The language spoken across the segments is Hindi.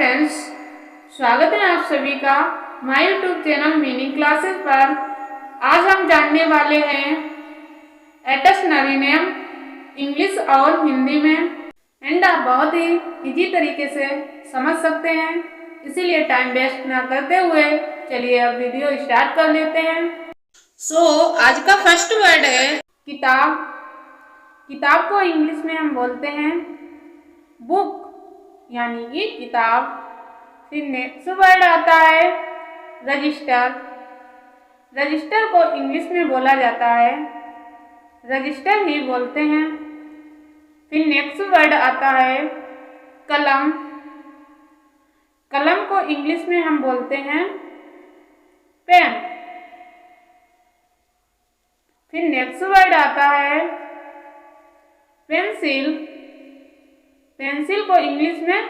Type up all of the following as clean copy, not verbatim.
फ्रेंड्स, स्वागत है आप सभी का my YouTube channel meaning classes पर। आज हम जानने वाले हैं एटर्नरी नेम इंग्लिश और हिंदी में, एंड आप बहुत ही इजी तरीके से समझ सकते हैं। इसीलिए टाइम वेस्ट ना करते हुए चलिए अब वीडियो स्टार्ट कर लेते हैं। आज का फर्स्ट वर्ड है किताब। किताब को इंग्लिश में हम बोलते हैं बुक, यानी कि किताब। फिर नेक्स्ट वर्ड आता है रजिस्टर। रजिस्टर को इंग्लिश में बोला जाता है रजिस्टर ही बोलते हैं। फिर नेक्स्ट वर्ड आता है कलम। कलम को इंग्लिश में हम बोलते हैं पेन। फिर नेक्स्ट वर्ड आता है पेंसिल। पेंसिल को इंग्लिश में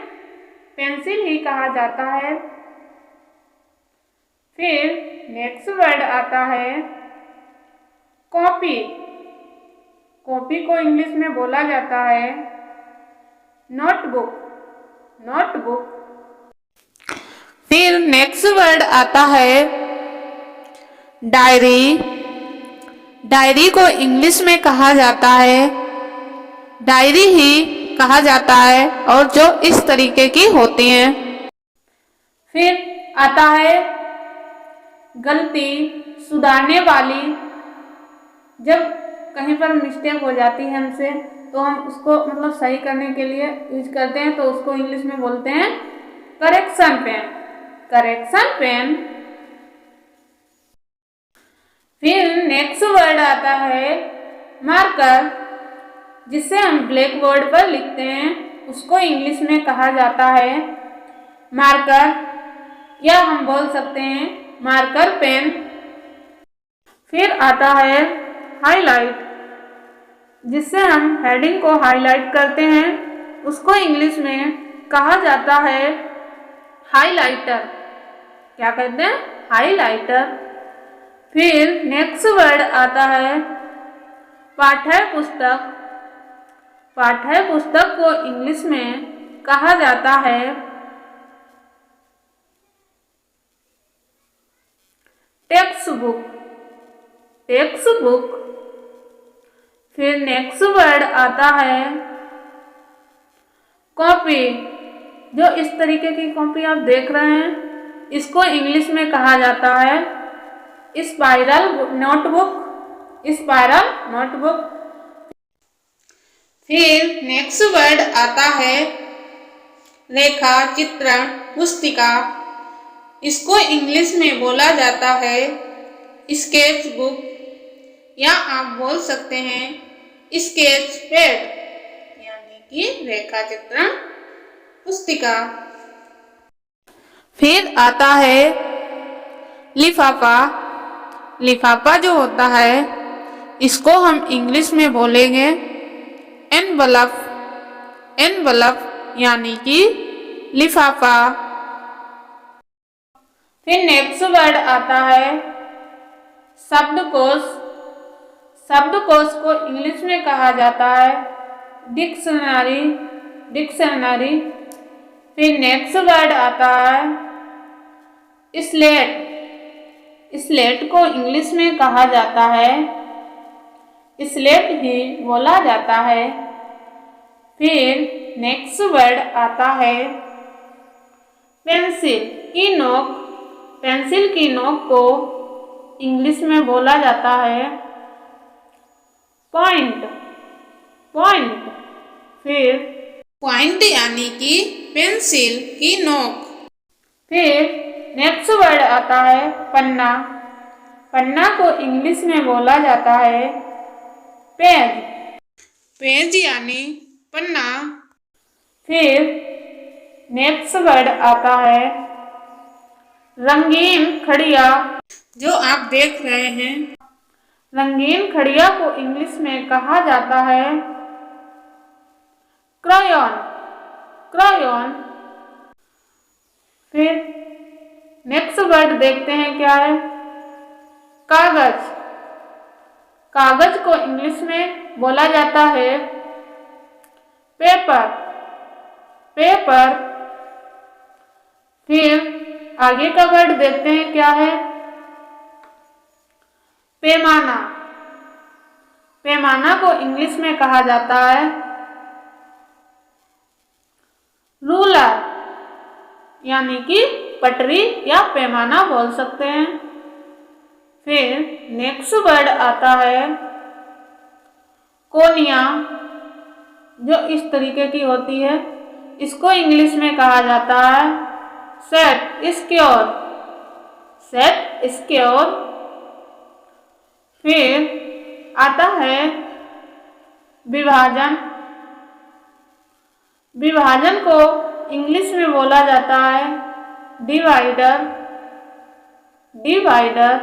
पेंसिल ही कहा जाता है। फिर नेक्स्ट वर्ड आता है कॉपी। कॉपी को इंग्लिश में बोला जाता है नोटबुक। नोटबुक। फिर नेक्स्ट वर्ड आता है डायरी। डायरी को इंग्लिश में कहा जाता है डायरी ही कहा जाता है, और जो इस तरीके की होती हैं। फिर आता है गलती सुधारने वाली। जब कहीं पर मिस्टेक हो जाती है हमसे, तो हम उसको सही करने के लिए यूज करते हैं, तो उसको इंग्लिश में बोलते हैं करेक्शन पेन। Correction pen. फिर नेक्स्ट वर्ड आता है मार्कर। जिसे हम ब्लैक बोर्ड पर लिखते हैं, उसको इंग्लिश में कहा जाता है मार्कर, या हम बोल सकते हैं मार्कर पेन। फिर आता है हाईलाइट। जिससे हम हेडिंग को हाईलाइट करते हैं, उसको इंग्लिश में कहा जाता है हाईलाइटर। क्या कहते हैं? हाईलाइटर। फिर नेक्स्ट वर्ड आता है पाठ्य पुस्तक। पाठ्य पुस्तक को इंग्लिश में कहा जाता है टेक्स्ट बुक। Text book. फिर नेक्स्ट वर्ड आता है कॉपी। जो इस तरीके की कॉपी आप देख रहे हैं, इसको इंग्लिश में कहा जाता है स्पाइरल नोटबुक। Spiral notebook. फिर नेक्स्ट वर्ड आता है रेखा चित्रण पुस्तिका। इसको इंग्लिश में बोला जाता है स्केच बुक, या आप बोल सकते हैं स्केच पैड, यानी कि रेखा चित्रण पुस्तिका। फिर आता है लिफाफा। लिफाफा जो होता है, इसको हम इंग्लिश में बोलेंगे एनवलप। एनवलप यानी कि लिफाफा। फिर नेक्स्ट वर्ड आता है शब्दकोश। शब्दकोश को इंग्लिश में कहा जाता है डिक्शनरी। डिक्शनरी। फिर नेक्स्ट वर्ड आता है स्लेट। स्लेट को इंग्लिश में कहा जाता है स्लेट ही बोला जाता है। फिर नेक्स्ट वर्ड आता है पेंसिल की नोक। पेंसिल की नोक को इंग्लिश में बोला जाता है पॉइंट। पॉइंट। फिर पॉइंट यानी कि पेंसिल की नोक। फिर नेक्स्ट वर्ड आता है पन्ना। पन्ना को इंग्लिश में बोला जाता है पेज। पेज यानी पन्ना। फिर नेक्स्ट वर्ड आता है रंगीन खड़िया। जो आप देख रहे हैं, रंगीन खड़िया को इंग्लिश में कहा जाता है क्रायॉन। क्रायॉन। फिर नेक्स्ट वर्ड देखते हैं क्या है कागज। कागज को इंग्लिश में बोला जाता है पेपर। पेपर। फिर आगे का वर्ड देखते हैं क्या है। पैमाना। पैमाना को इंग्लिश में कहा जाता है रूलर, यानी कि पटरी या पैमाना बोल सकते हैं। फिर नेक्स्ट वर्ड आता है कोनिया, जो इस तरीके की होती है। इसको इंग्लिश में कहा जाता है सेट स्क्योर, सेट स्क्योर। फिर आता है विभाजन। विभाजन को इंग्लिश में बोला जाता है डिवाइडर, डिवाइडर।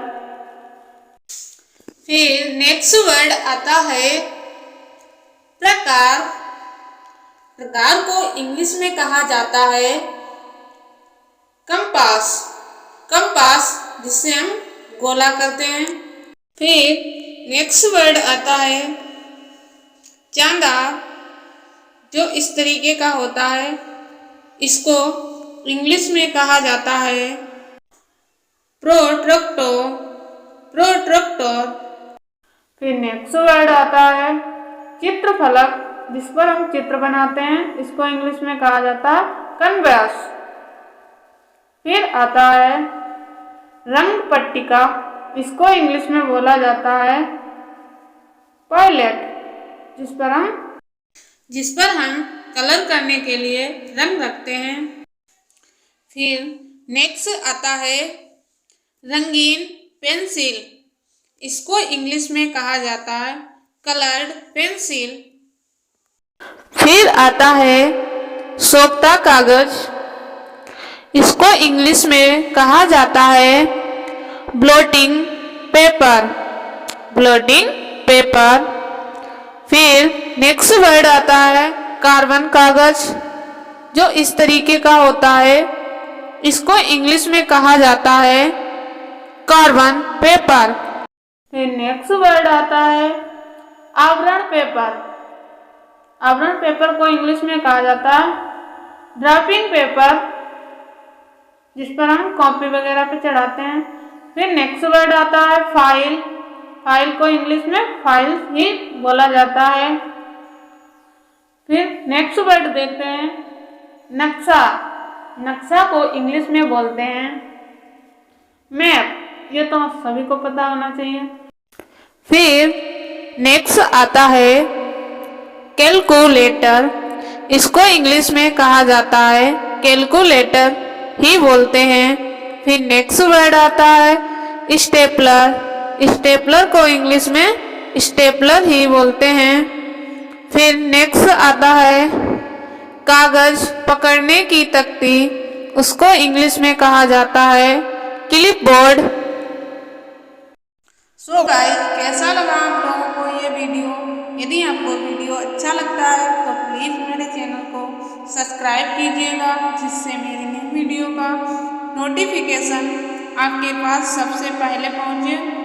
फिर नेक्स्ट वर्ड आता है प्रकार। प्रकार को इंग्लिश में कहा जाता है कंपास, कंपास जिससे हम गोला करते हैं। फिर नेक्स्ट वर्ड आता है चांदा, जो इस तरीके का होता है। इसको इंग्लिश में कहा जाता है प्रोट्रैक्टर, प्रोट्रैक्टर। फिर नेक्स्ट वर्ड आता है चित्रफलक, जिस पर हम चित्र बनाते हैं। इसको इंग्लिश में कहा जाता है कैनवास। फिर आता है रंग पट्टिका, इसको इंग्लिश में बोला जाता है पैलेट, जिस पर हम कलर करने के लिए रंग रखते हैं। फिर नेक्स्ट आता है रंगीन पेंसिल, इसको इंग्लिश में कहा जाता है कलर्ड पेंसिल। फिर आता है सोखता कागज, इसको इंग्लिश में कहा जाता है ब्लोटिंग पेपर, ब्लोटिंग पेपर। फिर नेक्स्ट वर्ड आता है कार्बन कागज, जो इस तरीके का होता है। इसको इंग्लिश में कहा जाता है कार्बन पेपर। फिर नेक्स्ट वर्ड आता है आवरण पेपर। आवरण पेपर को इंग्लिश में कहा जाता है ड्राफ्टिंग पेपर, जिस पर हम कॉपी वगैरह पे चढ़ाते हैं। फिर नेक्स्ट वर्ड आता है फाइल। फाइल को इंग्लिश में फाइल ही बोला जाता है। फिर नेक्स्ट वर्ड देखते हैं नक्शा। नक्शा को इंग्लिश में बोलते हैं मैप, ये तो सभी को पता होना चाहिए। फिर नेक्स्ट आता है कैलकुलेटर, इसको इंग्लिश में कहा जाता है कैलकुलेटर ही बोलते हैं। फिर नेक्स्ट वर्ड आता है स्टेपलर। स्टेपलर को इंग्लिश में स्टेपलर ही बोलते हैं। फिर नेक्स्ट आता है कागज पकड़ने की तख्ती, उसको इंग्लिश में कहा जाता है क्लिपबोर्ड। सो गाइस, कैसा लगा आप लोगों को ये वीडियो? यदि आपको वीडियो अच्छा लगता है तो प्लीज़ मेरे चैनल को सब्सक्राइब कीजिएगा, जिससे मेरी नई वीडियो का नोटिफिकेशन आपके पास सबसे पहले पहुंचे।